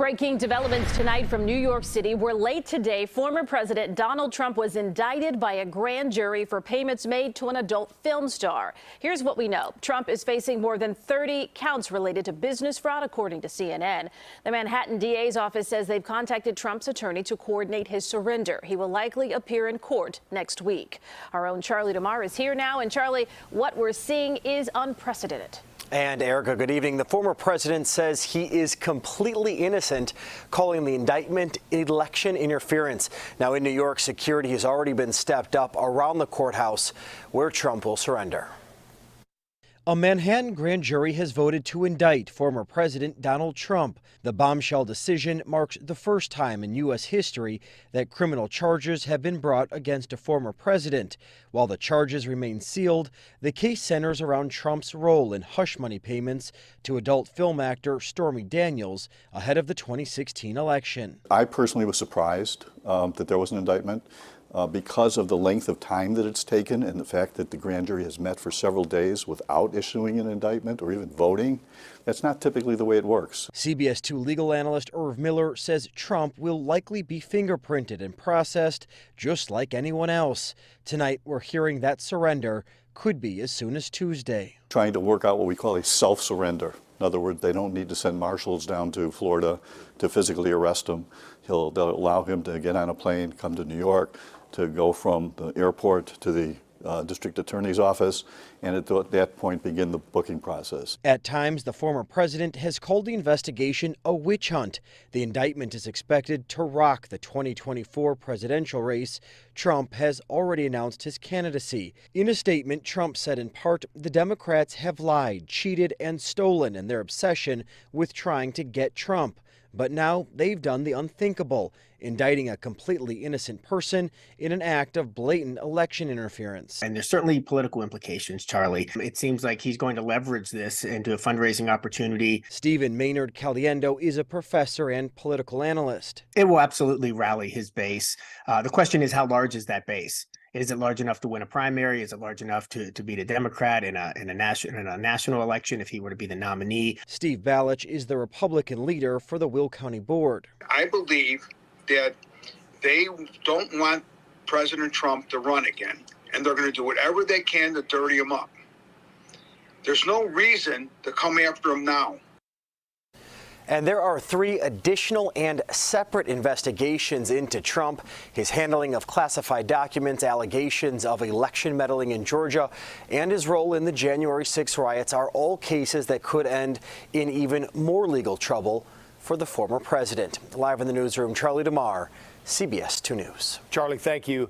Breaking developments tonight from New York City, where late today, former President Donald Trump was indicted by a grand jury for payments made to an adult film star. Here's what we know. Trump is facing more than 30 counts related to business fraud, according to CNN. The Manhattan DA's office says they've contacted Trump's attorney to coordinate his surrender. He will likely appear in court next week. Our own Charlie DeMar is here now. And Charlie, what we're seeing is unprecedented. And Erica, good evening. The former president says he is completely innocent, calling the indictment election interference. Now in New York, security has already been stepped up around the courthouse where Trump will surrender. A Manhattan grand jury has voted to indict former President Donald Trump. The bombshell decision marks the first time in U.S. history that criminal charges have been brought against a former president. While the charges remain sealed, the case centers around Trump's role in hush money payments to adult film actor Stormy Daniels ahead of the 2016 election. I personally was surprised that there was an indictment. Because of the length of time that it's taken and the fact that the grand jury has met for several days without issuing an indictment or even voting. That's not typically the way it works. CBS 2 legal analyst Irv Miller says Trump will likely be fingerprinted and processed just like anyone else. Tonight, we're hearing that surrender could be as soon as Tuesday. Trying to work out what we call a self-surrender. In other words, they don't need to send marshals down to Florida to physically arrest him. They'll allow him to get on a plane, come to New York, to go from the airport to the district attorney's office, and at that point begin the booking process. At times, the former president has called the investigation a witch hunt. The indictment is expected to rock the 2024 presidential race. Trump has already announced his candidacy. In a statement, Trump said in part, the Democrats have lied, cheated, and stolen in their obsession with trying to get Trump. But now they've done the unthinkable, indicting a completely innocent person in an act of blatant election interference. And there's certainly political implications, Charlie. It seems like he's going to leverage this into a fundraising opportunity. Stephen Maynard Caliendo is a professor and political analyst. It will absolutely rally his base. The question is, how large is that base? Is it large enough to win a primary? Is it large enough to beat a Democrat in a national election if he were to be the nominee? Steve Balich is the Republican leader for the Will County Board. I believe that they don't want President Trump to run again, and they're going to do whatever they can to dirty him up. There's no reason to come after him now. And there are 3 additional and separate investigations into Trump, his handling of classified documents, allegations of election meddling in Georgia, and his role in the January 6 riots are all cases that could end in even more legal trouble for the former president. Live in the newsroom, Charlie DeMar, CBS 2 News. Charlie, thank you.